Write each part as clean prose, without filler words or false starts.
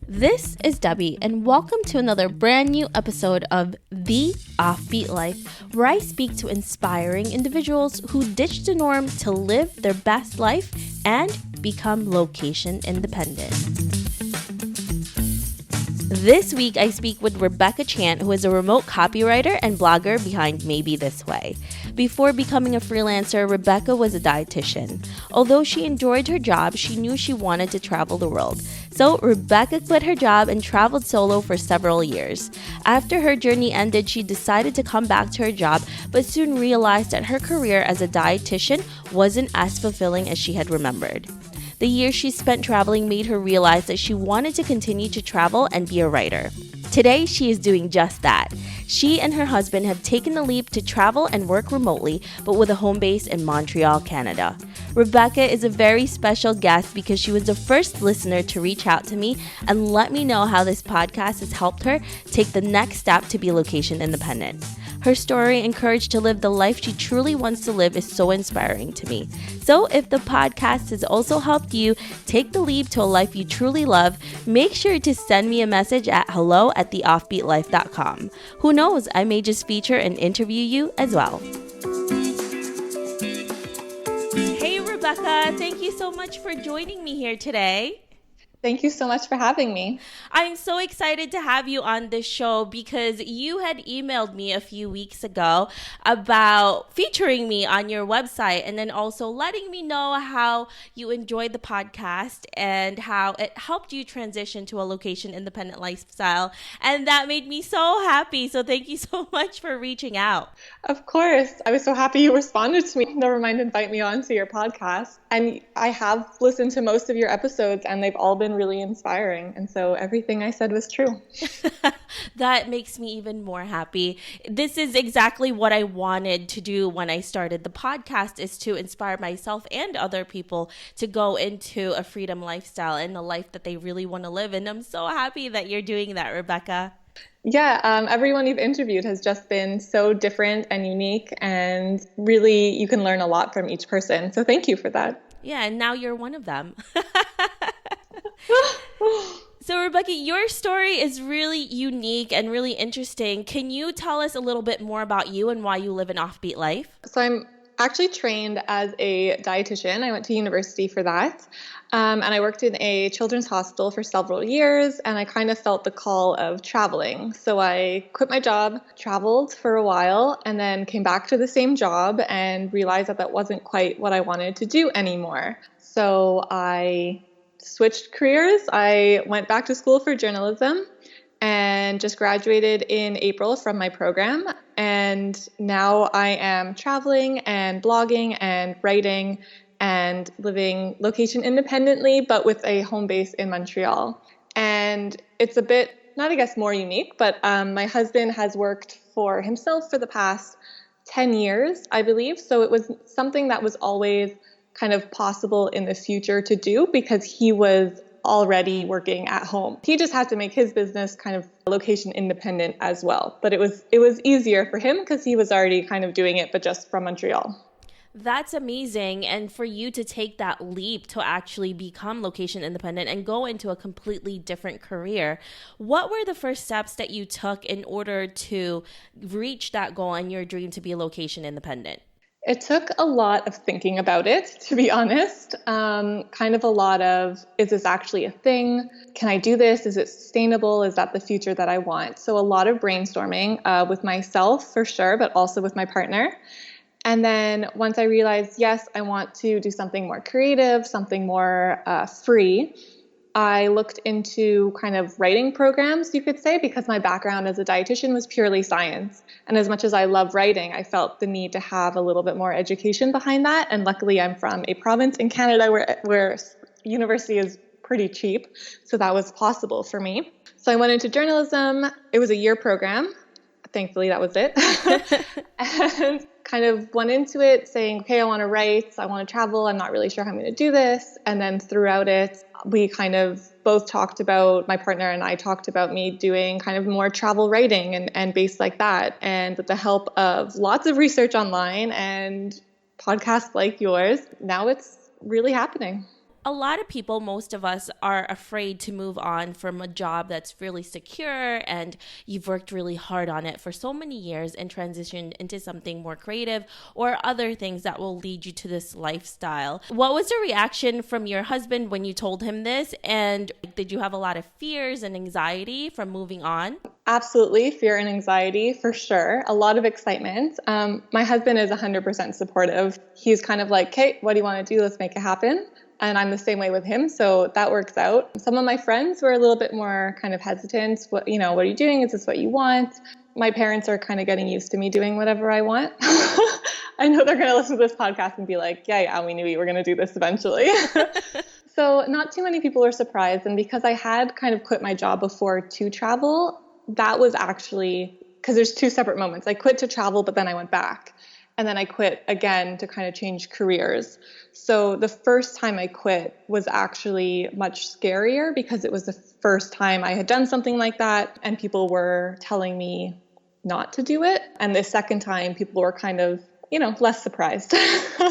This is Debbie, and welcome to another brand new episode of The Offbeat Life, where I speak to inspiring individuals who ditch the norm to live their best life and become location independent. This week, I speak with Rebecca Chant, who is a remote copywriter and blogger behind Maybe This Way. Before becoming a freelancer, Rebecca was a dietitian. Although she enjoyed her job, she knew she wanted to travel the world. So Rebecca quit her job and traveled solo for several years. After her journey ended, she decided to come back to her job, but soon realized that her career as a dietitian wasn't as fulfilling as she had remembered. The years she spent traveling made her realize that she wanted to continue to travel and be a writer. Today, she is doing just that. She and her husband have taken the leap to travel and work remotely, but with a home base in Montreal, Canada. Rebecca is a very special guest because she was the first listener to reach out to me and let me know how this podcast has helped her take the next step to be location independent. Her story and courage to live the life she truly wants to live is so inspiring to me. So if the podcast has also helped you take the leap to a life you truly love, make sure to send me a message at hello@theoffbeatlife.com. Who knows, I may just feature and interview you as well. Hey Rebecca, thank you so much for joining me here today. Thank you so much for having me. I'm so excited to have you on this show because you had emailed me a few weeks ago about featuring me on your website and then also letting me know how you enjoyed the podcast and how it helped you transition to a location independent lifestyle. And that made me so happy. So thank you so much for reaching out. Of course. I was so happy you responded to me. Never mind invite me on to your podcast. And I have listened to most of your episodes and they've all been really inspiring. And so everything I said was true. That makes me even more happy. This is exactly what I wanted to do when I started the podcast, is to inspire myself and other people to go into a freedom lifestyle and a life that they really want to live. And I'm so happy that you're doing that, Rebecca. Yeah, everyone you've interviewed has just been so different and unique, and really you can learn a lot from each person. So thank you for that. Yeah, and now you're one of them. So Rebecca, your story is really unique and really interesting. Can you tell us a little bit more about you and why you live an offbeat life? So I'm actually trained as a dietitian. I went to university for that. And I worked in a children's hospital for several years, and I kind of felt the call of traveling. So I quit my job, traveled for a while, and then came back to the same job and realized that that wasn't quite what I wanted to do anymore. So I switched careers. I went back to school for journalism and just graduated in April from my program. And now I am traveling and blogging and writing and living location independently, but with a home base in Montreal. And it's a bit, not I guess more unique, but my husband has worked for himself for the past 10 years, I believe. So it was something that was always kind of possible in the future to do because he was already working at home. He just had to make his business kind of location independent as well. But it was easier for him because he was already kind of doing it, but just from Montreal. That's amazing. And for you to take that leap to actually become location independent and go into a completely different career, what were the first steps that you took in order to reach that goal and your dream to be location independent? It took a lot of thinking about it, to be honest. Kind of a lot of, is this actually a thing? Can I do this? Is it sustainable? Is that the future that I want? So a lot of brainstorming with myself for sure, but also with my partner. And then once I realized, yes, I want to do something more creative, something more free, I looked into kind of writing programs, you could say, because my background as a dietitian was purely science. And as much as I love writing, I felt the need to have a little bit more education behind that. And luckily, I'm from a province in Canada where university is pretty cheap. So that was possible for me. So I went into journalism. It was a year program. Thankfully, that was it. And kind of went into it saying, okay, I want to write, I want to travel, I'm not really sure how I'm going to do this. And then throughout it, we kind of both talked about, my partner and I talked about me doing kind of more travel writing and based like that. And with the help of lots of research online and podcasts like yours, now it's really happening. A lot of people, most of us, are afraid to move on from a job that's really secure and you've worked really hard on it for so many years and transitioned into something more creative or other things that will lead you to this lifestyle. What was the reaction from your husband when you told him this? And did you have a lot of fears and anxiety from moving on? Absolutely. Fear and anxiety for sure. A lot of excitement. My husband is 100% supportive. He's kind of like, "Kate, what do you want to do? Let's make it happen." And I'm the same way with him. So that works out. Some of my friends were a little bit more kind of hesitant. What are you doing? Is this what you want? My parents are kind of getting used to me doing whatever I want. I know they're going to listen to this podcast and be like, yeah, we knew you were going to do this eventually. So not too many people were surprised. And because I had kind of quit my job before to travel, that was actually, because there's two separate moments. I quit to travel, but then I went back. And then I quit again to kind of change careers. So the first time I quit was actually much scarier because it was the first time I had done something like that and people were telling me not to do it. And the second time people were kind of, less surprised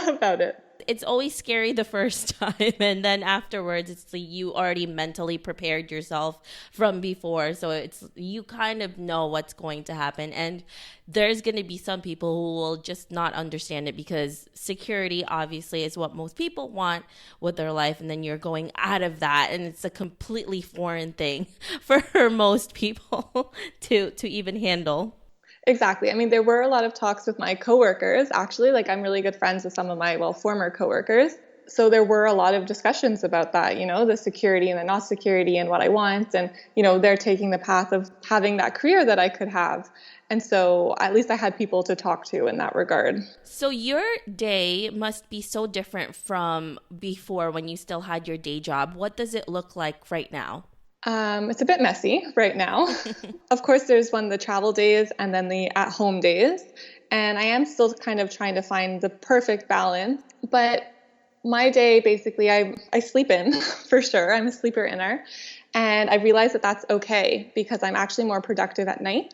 about it. It's always scary the first time, and then afterwards it's like you already mentally prepared yourself from before, so it's you kind of know what's going to happen. And there's going to be some people who will just not understand it because security obviously is what most people want with their life, and then you're going out of that and it's a completely foreign thing for most people to even handle. Exactly. I mean, there were a lot of talks with my coworkers, actually. Like, I'm really good friends with some of my, former coworkers. So there were a lot of discussions about that, the security and the not security and what I want. And, they're taking the path of having that career that I could have. And so at least I had people to talk to in that regard. So your day must be so different from before when you still had your day job. What does it look like right now? It's a bit messy right now. Of course, there's the travel days and then the at-home days. And I am still kind of trying to find the perfect balance. But my day, basically, I sleep in for sure. I'm a sleeper inner. And I realize that that's okay because I'm actually more productive at night.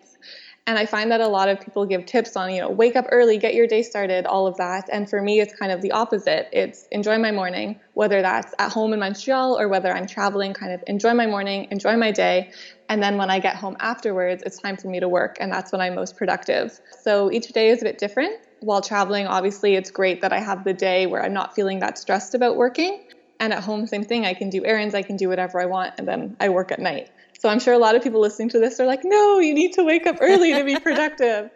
And I find that a lot of people give tips on, wake up early, get your day started, all of that. And for me, it's kind of the opposite. It's enjoy my morning, whether that's at home in Montreal or whether I'm traveling, kind of enjoy my morning, enjoy my day. And then when I get home afterwards, it's time for me to work. And that's when I'm most productive. So each day is a bit different. While traveling, obviously, it's great that I have the day where I'm not feeling that stressed about working. And at home, same thing. I can do errands, I can do whatever I want, and then I work at night. So I'm sure a lot of people listening to this are like, no, you need to wake up early to be productive.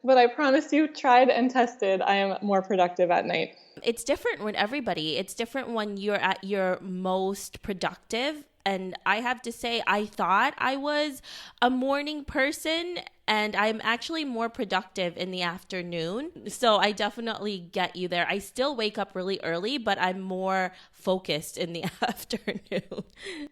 But I promise you, tried and tested, I am more productive at night. It's different with everybody. It's different when you're at your most productive. And I have to say, I thought I was a morning person and I'm actually more productive in the afternoon. So I definitely get you there. I still wake up really early, but I'm more focused in the afternoon.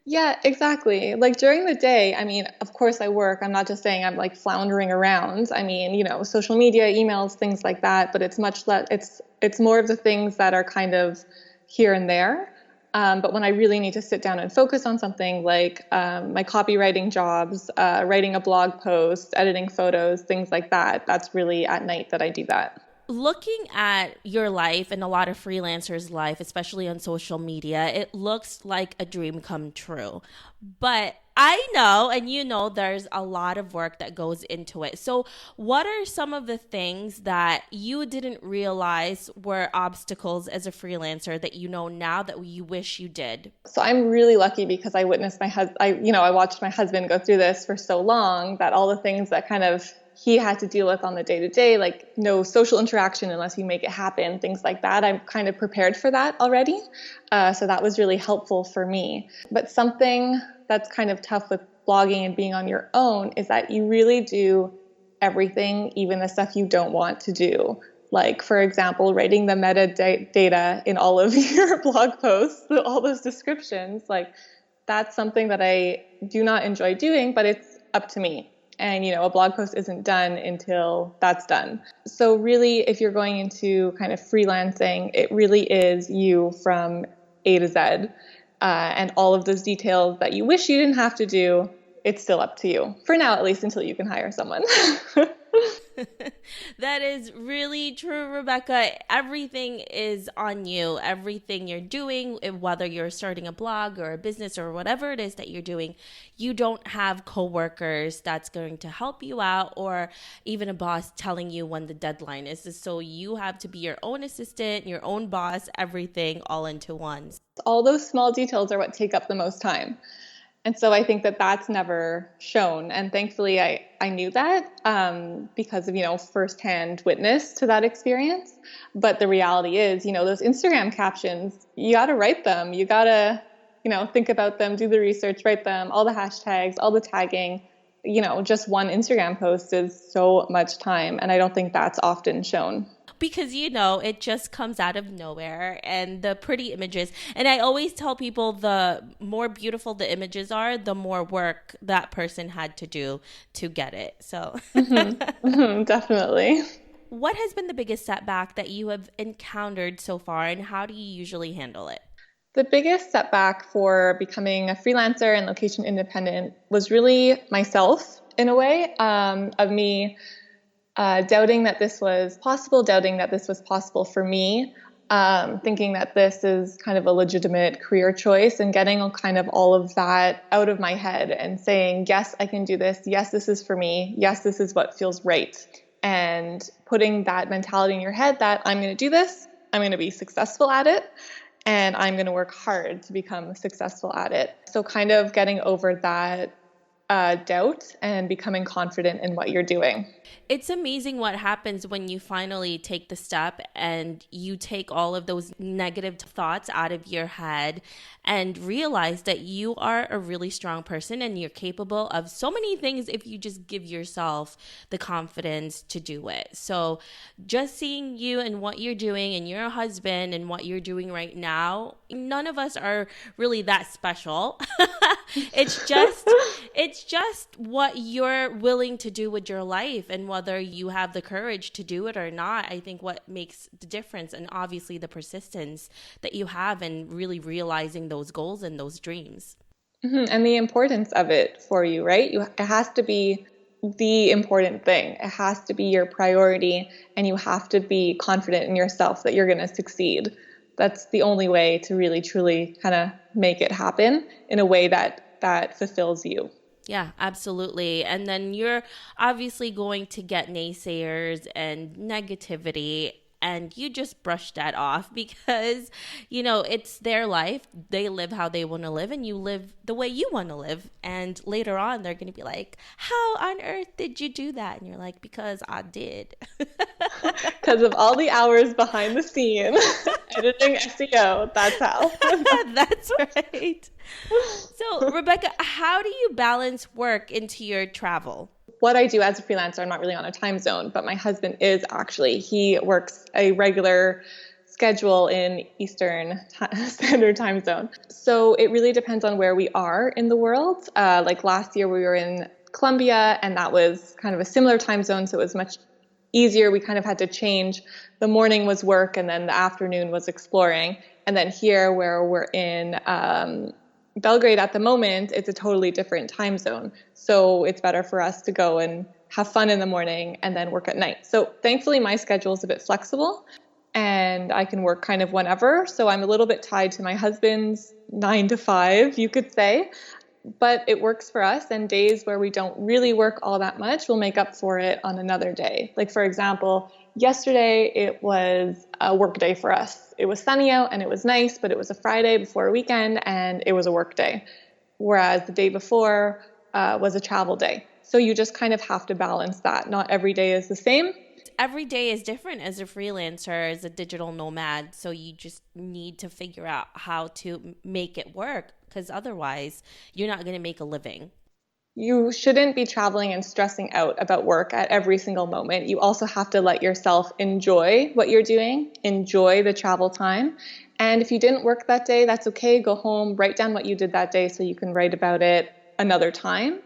Yeah, exactly. Like during the day, I mean, of course I work. I'm not just saying I'm like floundering around. I mean, social media, emails, things like that, but it's much less, it's more of the things that are kind of here and there. But when I really need to sit down and focus on something like my copywriting jobs, writing a blog post, editing photos, things like that, that's really at night that I do that. Looking at your life and a lot of freelancers' life, especially on social media, it looks like a dream come true. But I know, and there's a lot of work that goes into it. So what are some of the things that you didn't realize were obstacles as a freelancer that you know now that you wish you did? So I'm really lucky because I witnessed my husband, I watched my husband go through this for so long that all the things that kind of he had to deal with on the day-to-day, like no social interaction unless you make it happen, things like that. I'm kind of prepared for that already. So that was really helpful for me. But something that's kind of tough with blogging and being on your own is that you really do everything, even the stuff you don't want to do. Like, for example, writing the metadata in all of your blog posts, all those descriptions, like that's something that I do not enjoy doing, but it's up to me. And, a blog post isn't done until that's done. So really, if you're going into kind of freelancing, it really is you from A to Z. And all of those details that you wish you didn't have to do, it's still up to you. For now, at least, until you can hire someone. That is really true, Rebecca. Everything is on you. Everything you're doing, whether you're starting a blog or a business or whatever it is that you're doing, you don't have coworkers that's going to help you out or even a boss telling you when the deadline is. So you have to be your own assistant, your own boss, everything all into one. All those small details are what take up the most time. And so I think that that's never shown. And thankfully, I knew that because of, firsthand witness to that experience. But the reality is, those Instagram captions, you got to write them. You got to, think about them, do the research, write them, all the hashtags, all the tagging. Just one Instagram post is so much time. And I don't think that's often shown. Because, it just comes out of nowhere, and the pretty images. And I always tell people the more beautiful the images are, the more work that person had to do to get it. So Definitely. What has been the biggest setback that you have encountered so far, and how do you usually handle it? The biggest setback for becoming a freelancer and location independent was really myself, in a way, of me doubting that this was possible, doubting that this was possible for me, thinking that this is kind of a legitimate career choice, and getting kind of all of that out of my head and saying, yes, I can do this. Yes, this is for me. Yes, this is what feels right. And putting that mentality in your head that I'm going to do this, I'm going to be successful at it, and I'm going to work hard to become successful at it. So kind of getting over that doubt and becoming confident in what you're doing. It's amazing what happens when you finally take the step and you take all of those negative thoughts out of your head and realize that you are a really strong person and you're capable of so many things if you just give yourself the confidence to do it. So just seeing you and what you're doing and your husband and what you're doing right now, none of us are really that special. It's just what you're willing to do with your life, and whether you have the courage to do it or not. I think what makes the difference, and obviously the persistence that you have in really realizing those goals and those dreams. Mm-hmm. And the importance of it for you, right? It has to be the important thing. It has to be your priority, and you have to be confident in yourself that you're going to succeed. That's the only way to really, truly kind of make it happen in a way that fulfills you. Yeah, absolutely. And then you're obviously going to get naysayers and negativity, and you just brush that off because, it's their life. They live how they want to live, and you live the way you want to live. And later on, they're going to be like, how on earth did you do that? And you're like, because I did. Because of all the hours behind the scene, editing SEO, that's how. That's right. So, Rebecca, how do you balance work into your travel? What I do as a freelancer, I'm not really on a time zone, but my husband is actually. He works a regular schedule in Eastern Standard Time Zone. So it really depends on where we are in the world. Like last year we were in Colombia, and that was kind of a similar time zone, so it was much easier. We kind of had to change. The morning was work, and then the afternoon was exploring. And then here, where we're in Belgrade at the moment, it's a totally different time zone. So it's better for us to go and have fun in the morning and then work at night. So thankfully, my schedule is a bit flexible and I can work kind of whenever. So I'm a little bit tied to my husband's 9 to 5, you could say. But it works for us, and days where we don't really work all that much, we'll make up for it on another day. Like, for example, yesterday it was a work day for us. It was sunny out and it was nice, but it was a Friday before a weekend and it was a work day. Whereas the day before was a travel day. So you just kind of have to balance that. Not every day is the same. Every day is different as a freelancer, as a digital nomad. So you just need to figure out how to make it work, because otherwise you're not going to make a living. You shouldn't be traveling and stressing out about work at every single moment. You also have to let yourself enjoy what you're doing, enjoy the travel time. And if you didn't work that day, that's okay. Go home, write down what you did that day so you can write about it another time.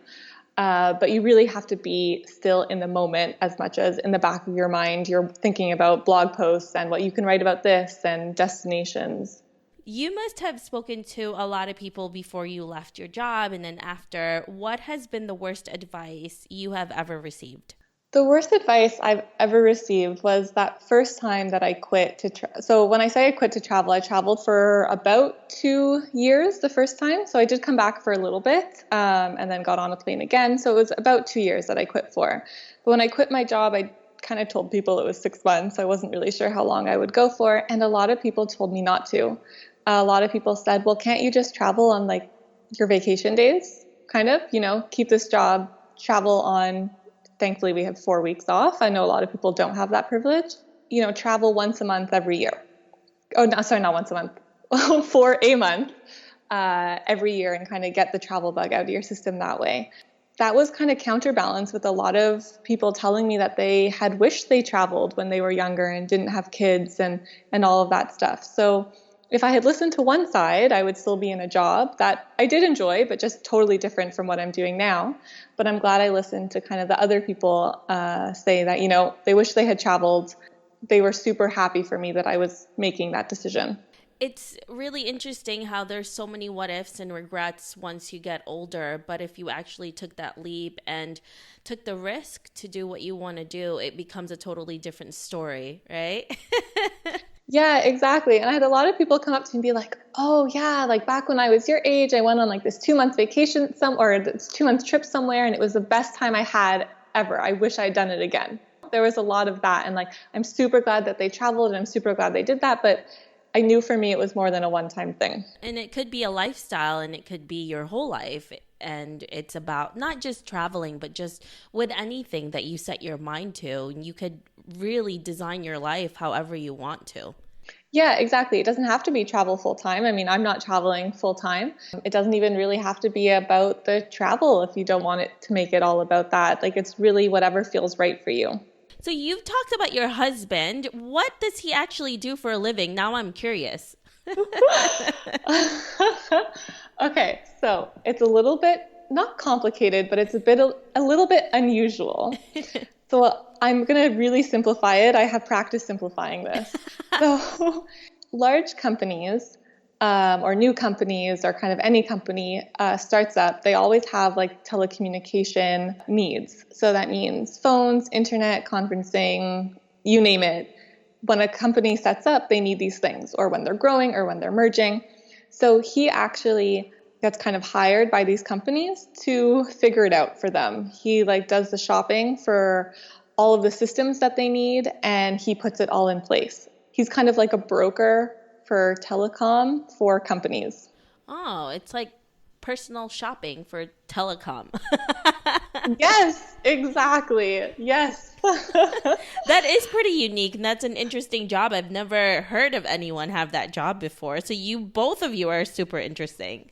But you really have to be still in the moment as much as in the back of your mind, you're thinking about blog posts and what you can write about this and destinations. You must have spoken to a lot of people before you left your job and then after. What has been the worst advice you have ever received? The worst advice I've ever received was that first time that I quit so when I say I quit to travel, I traveled for about 2 years the first time. So I did come back for a little bit, and then got on a plane again. So it was about 2 years that I quit for. But when I quit my job, I kind of told people it was 6 months. I wasn't really sure how long I would go for. And a lot of people told me not to. A lot of people said, well, can't you just travel on like your vacation days? Kind of, keep this job, travel on. Thankfully, we have 4 weeks off. I know a lot of people don't have that privilege. Travel once a month every year. Oh, no, sorry, not once a month, for a month every year, and kind of get the travel bug out of your system that way. That was kind of counterbalanced with a lot of people telling me that they had wished they traveled when they were younger and didn't have kids and all of that stuff. So if I had listened to one side, I would still be in a job that I did enjoy, but just totally different from what I'm doing now. But I'm glad I listened to kind of the other people say that, they wish they had traveled. They were super happy for me that I was making that decision. It's really interesting how there's so many what ifs and regrets once you get older. But if you actually took that leap and took the risk to do what you want to do, it becomes a totally different story, right? Yeah, exactly. And I had a lot of people come up to me and be like, oh yeah, like back when I was your age, I went on like this 2 month vacation or this 2 month trip somewhere, and it was the best time I had ever. I wish I'd done it again. There was a lot of that. And like, I'm super glad that they traveled and I'm super glad they did that. But I knew for me, it was more than a one-time thing. And it could be a lifestyle, and it could be your whole life. And it's about not just traveling, but just with anything that you set your mind to. You could really design your life however you want to. Yeah, exactly. It doesn't have to be travel full time. I mean, I'm not traveling full time. It doesn't even really have to be about the travel if you don't want it to make it all about that. Like, it's really whatever feels right for you. So you've talked about your husband. What does he actually do for a living? Now I'm curious. Okay, so it's a little bit not complicated, but it's a little bit unusual. So I'm going to really simplify it. I have practiced simplifying this. So large companies, or new companies, or kind of any company starts up, they always have like telecommunication needs. So that means phones, internet, conferencing, you name it. When a company sets up, they need these things, or when they're growing or when they're merging. So he actually gets kind of hired by these companies to figure it out for them. He like does the shopping for all of the systems that they need, and he puts it all in place. He's kind of like a broker for telecom for companies. Oh, it's like personal shopping for telecom. Yes, exactly. Yes. That is pretty unique, and that's an interesting job. I've never heard of anyone have that job before. So both of you are super interesting.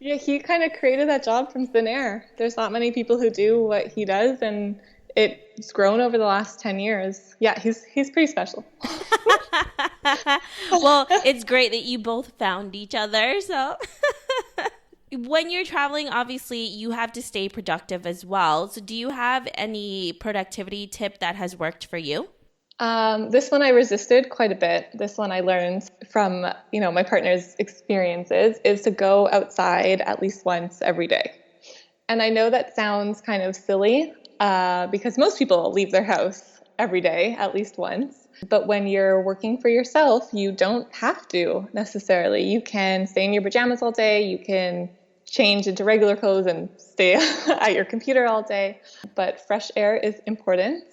Yeah, he kind of created that job from thin air. There's not many people who do what he does, and it's grown over the last 10 years. Yeah, he's pretty special. Well, it's great that you both found each other. So when you're traveling, obviously you have to stay productive as well. So do you have any productivity tip that has worked for you? This one I resisted quite a bit. This one I learned from, my partner's experiences, is to go outside at least once every day. And I know that sounds kind of silly, because most people leave their house every day at least once. But when you're working for yourself, you don't have to necessarily. You can stay in your pajamas all day. You can change into regular clothes and stay at your computer all day. But fresh air is important.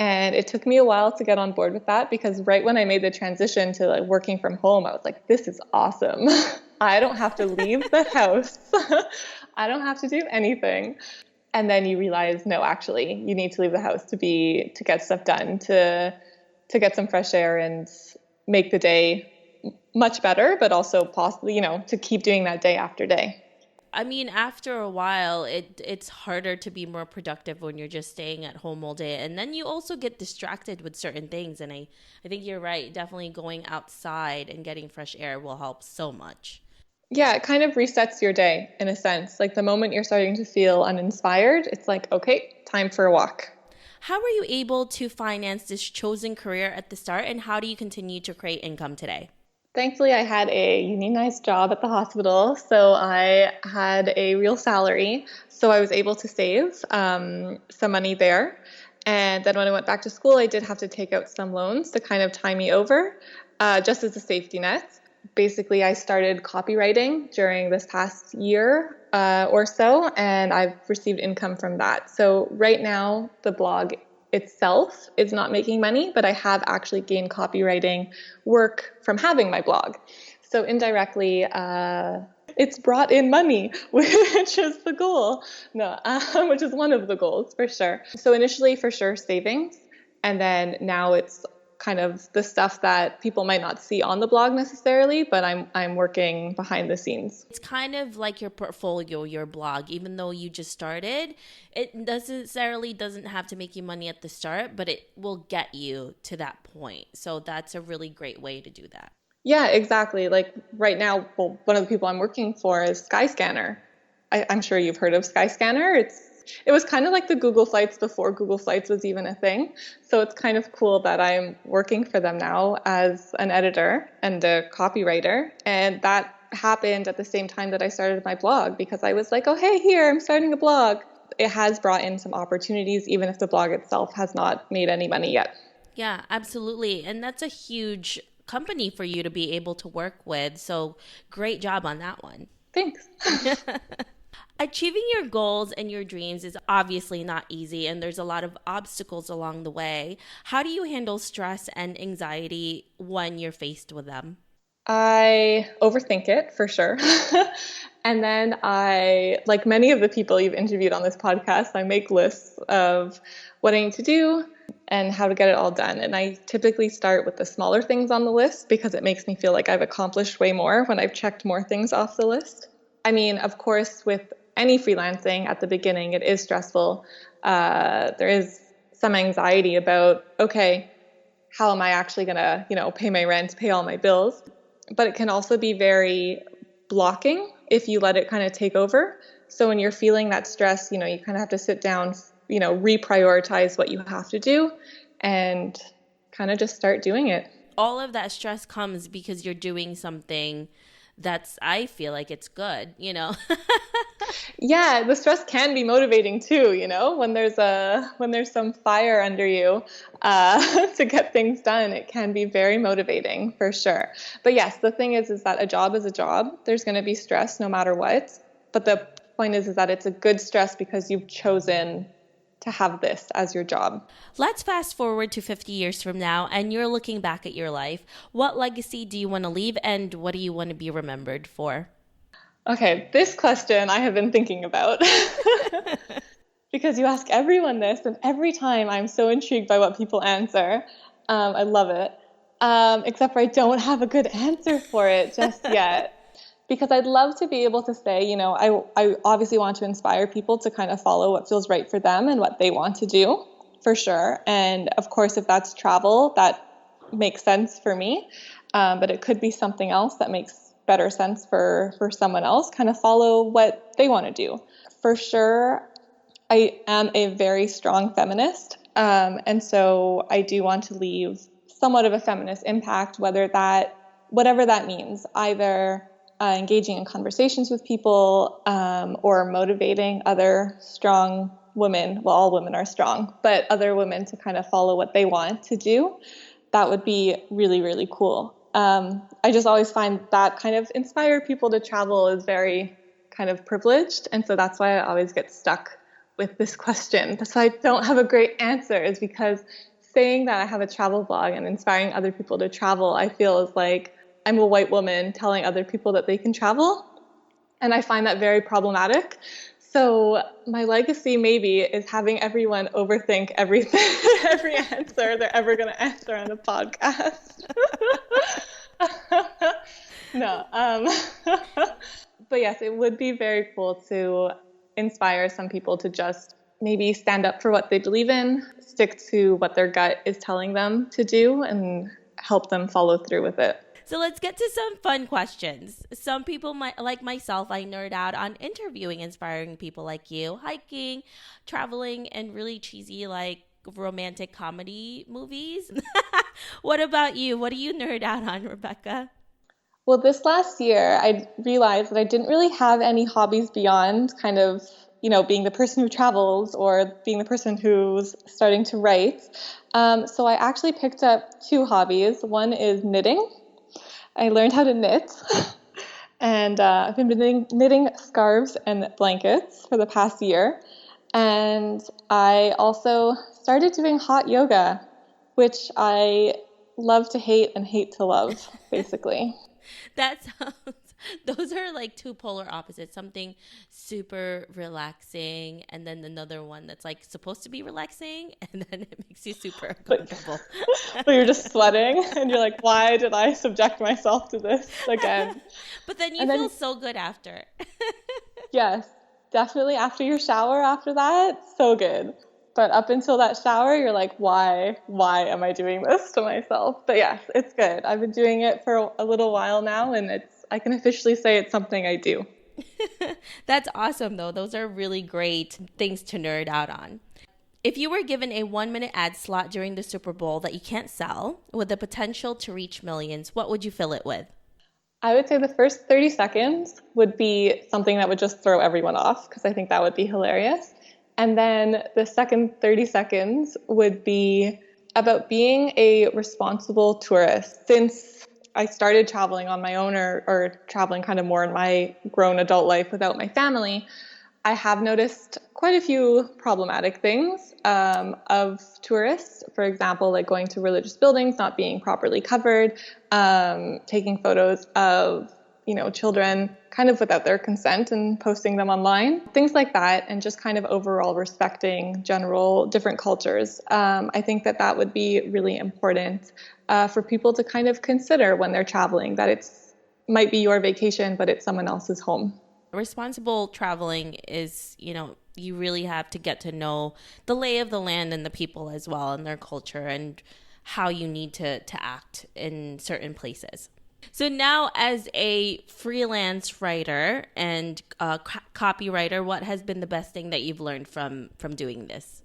And it took me a while to get on board with that, because right when I made the transition to like working from home, I was like, this is awesome. I don't have to leave the house. I don't have to do anything. And then you realize, no, actually, you need to leave the house to get stuff done, to get some fresh air and make the day much better, but also possibly, to keep doing that day after day. I mean, after a while, it's harder to be more productive when you're just staying at home all day. And then you also get distracted with certain things. And I think you're right. Definitely going outside and getting fresh air will help so much. Yeah, it kind of resets your day in a sense. Like the moment you're starting to feel uninspired, it's like, okay, time for a walk. How were you able to finance this chosen career at the start, and how do you continue to create income today? Thankfully, I had a unionized job at the hospital, so I had a real salary. So I was able to save some money there. And then when I went back to school, I did have to take out some loans to kind of tie me over, just as a safety net. Basically, I started copywriting during this past year or so, and I've received income from that. So right now, the blog itself is not making money, but I have actually gained copywriting work from having my blog. So indirectly, it's brought in money, which is the goal. No, which is one of the goals for sure. So initially, for sure, savings, and then now it's kind of the stuff that people might not see on the blog necessarily, but I'm working behind the scenes. It's kind of like your portfolio, your blog. Even though you just started, it necessarily doesn't have to make you money at the start, but it will get you to that point. So that's a really great way to do that. Yeah, exactly. Like right now, well, one of the people I'm working for is Skyscanner. I'm sure you've heard of Skyscanner. It was kind of like the Google Flights before Google Flights was even a thing. So it's kind of cool that I'm working for them now as an editor and a copywriter. And that happened at the same time that I started my blog, because I was like, oh, hey, here, I'm starting a blog. It has brought in some opportunities, even if the blog itself has not made any money yet. Yeah, absolutely. And that's a huge company for you to be able to work with. So great job on that one. Thanks. Achieving your goals and your dreams is obviously not easy, and there's a lot of obstacles along the way. How do you handle stress and anxiety when you're faced with them? I overthink it for sure. And then like many of the people you've interviewed on this podcast, I make lists of what I need to do and how to get it all done. And I typically start with the smaller things on the list because it makes me feel like I've accomplished way more when I've checked more things off the list. I mean, of course, with any freelancing at the beginning, it is stressful. There is some anxiety about, okay, how am I actually going to, pay my rent, pay all my bills? But it can also be very blocking if you let it kind of take over. So when you're feeling that stress, you kind of have to sit down, reprioritize what you have to do and kind of just start doing it. All of that stress comes because you're doing something I feel like it's good. Yeah, the stress can be motivating too, when there's some fire under you to get things done. It can be very motivating for sure. But yes, the thing is that a job is a job. There's going to be stress no matter what. But the point is that it's a good stress because you've chosen to have this as your job. Let's fast forward to 50 years from now, and you're looking back at your life. What legacy do you want to leave, and what do you want to be remembered for? Okay, this question I have been thinking about because you ask everyone this, and every time I'm so intrigued by what people answer. I love it, except for I don't have a good answer for it just yet. Because I'd love to be able to say, I obviously want to inspire people to kind of follow what feels right for them and what they want to do, for sure. And of course, if that's travel, that makes sense for me. But it could be something else that makes better sense for someone else, kind of follow what they want to do. For sure, I am a very strong feminist. And so I do want to leave somewhat of a feminist impact, whatever that means, either engaging in conversations with people or motivating other strong women. Well, all women are strong, but other women to kind of follow what they want to do. That would be really, really cool. I just always find that kind of inspire people to travel is very kind of privileged. And so that's why I always get stuck with this question. That's why I don't have a great answer, is because saying that I have a travel blog and inspiring other people to travel, I feel is like I'm a white woman telling other people that they can travel. And I find that very problematic. So my legacy maybe is having everyone overthink everything, every answer they're ever going to answer on a podcast. No. But yes, it would be very cool to inspire some people to just maybe stand up for what they believe in, stick to what their gut is telling them to do, and help them follow through with it. So let's get to some fun questions. Some people, like myself, I nerd out on interviewing inspiring people like you, hiking, traveling, and really cheesy like romantic comedy movies. What about you? What do you nerd out on, Rebecca? Well, this last year, I realized that I didn't really have any hobbies beyond kind of, being the person who travels or being the person who's starting to write. So I actually picked up two hobbies. One is knitting. I learned how to knit. And I've been knitting scarves and blankets for the past year. And I also started doing hot yoga, which I love to hate and hate to love, basically. That sounds, those are like two polar opposites. Something super relaxing, and then another one that's like supposed to be relaxing, and then it makes you super uncomfortable. But you're just sweating, and you're like, why did I subject myself to this again? But then you feel so good after. Yes, definitely after your shower after that, so good. But up until that shower, you're like, why am I doing this to myself? But yes, it's good. I've been doing it for a little while now, and I can officially say it's something I do. That's awesome, though. Those are really great things to nerd out on. If you were given a 1-minute ad slot during the Super Bowl that you can't sell, with the potential to reach millions, what would you fill it with? I would say the first 30 seconds would be something that would just throw everyone off, because I think that would be hilarious. And then the second 30 seconds would be about being a responsible tourist. Since I started traveling on my own or traveling kind of more in my grown adult life without my family, I have noticed quite a few problematic things of tourists. For example, like going to religious buildings, not being properly covered, taking photos of children kind of without their consent and posting them online, things like that, and just kind of overall respecting general different cultures. I think that would be really important for people to kind of consider when they're traveling, that it's might be your vacation, but it's someone else's home. Responsible traveling is, you really have to get to know the lay of the land and the people as well, and their culture, and how you need to act in certain places. So now, as a freelance writer and copywriter, what has been the best thing that you've learned from doing this?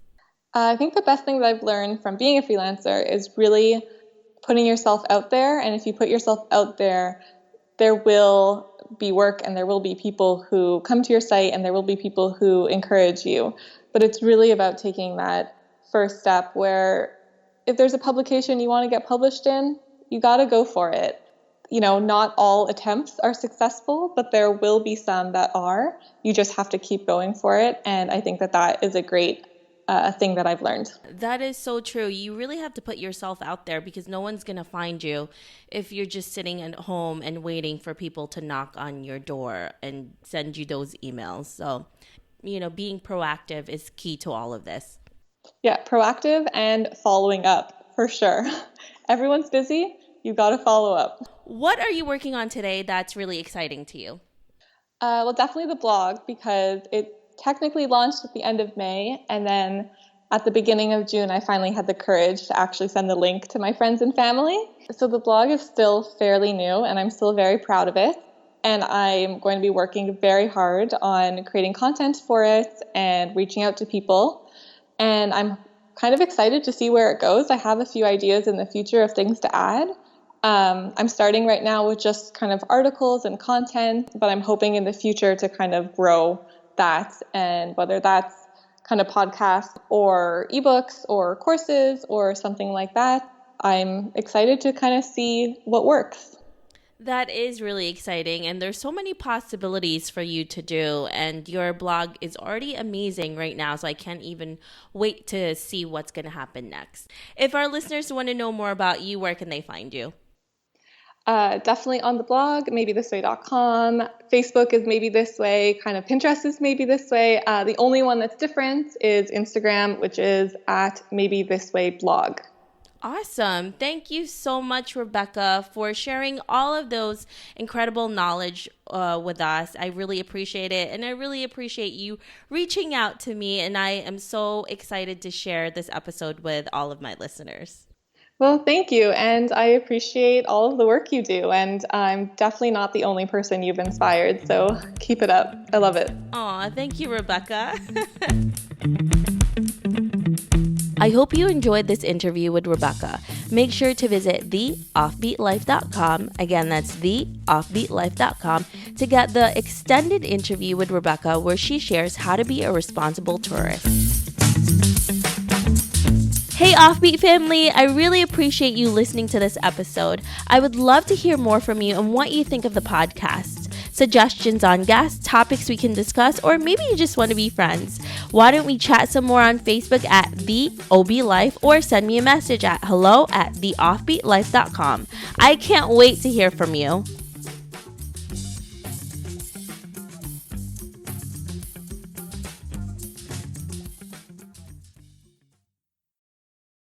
I think the best thing that I've learned from being a freelancer is really putting yourself out there. And if you put yourself out there, there will be work, and there will be people who come to your site, and there will be people who encourage you. But it's really about taking that first step where if there's a publication you want to get published in, you got to go for it. Not all attempts are successful, but there will be some that are. You just have to keep going for it. And I think that is a great thing that I've learned. That is so true. You really have to put yourself out there, because no one's going to find you if you're just sitting at home and waiting for people to knock on your door and send you those emails. So, being proactive is key to all of this. Yeah, proactive and following up for sure. Everyone's busy. You got to follow up. What are you working on today that's really exciting to you? Well, definitely the blog, because it technically launched at the end of May, and then at the beginning of June, I finally had the courage to actually send the link to my friends and family. So the blog is still fairly new, and I'm still very proud of it. And I'm going to be working very hard on creating content for it and reaching out to people. And I'm kind of excited to see where it goes. I have a few ideas in the future of things to add. I'm starting right now with just kind of articles and content, but I'm hoping in the future to kind of grow that, and whether that's kind of podcasts or ebooks or courses or something like that, I'm excited to kind of see what works. That is really exciting, and there's so many possibilities for you to do, and your blog is already amazing right now, so I can't even wait to see what's going to happen next. If our listeners want to know more about you, where can they find you? Definitely on the blog, maybethisway.com. Facebook is Maybe This Way, kind of Pinterest is Maybe This Way. The only one that's different is Instagram, which is at Maybe This Way blog. Awesome. Thank you so much, Rebecca, for sharing all of those incredible knowledge with us. I really appreciate it, and I really appreciate you reaching out to me, and I am so excited to share this episode with all of my listeners. Well, thank you, and I appreciate all of the work you do, and I'm definitely not the only person you've inspired, so keep it up. I love it. Aw, thank you, Rebecca. I hope you enjoyed this interview with Rebecca. Make sure to visit theoffbeatlife.com. Again, that's theoffbeatlife.com to get the extended interview with Rebecca where she shares how to be a responsible tourist. Hey Offbeat family, I really appreciate you listening to this episode. I would love to hear more from you and what you think of the podcast. Suggestions on guests, topics we can discuss, or maybe you just want to be friends. Why don't we chat some more on Facebook at The OB Life or send me a message at hello@theoffbeatlife.com. I can't wait to hear from you.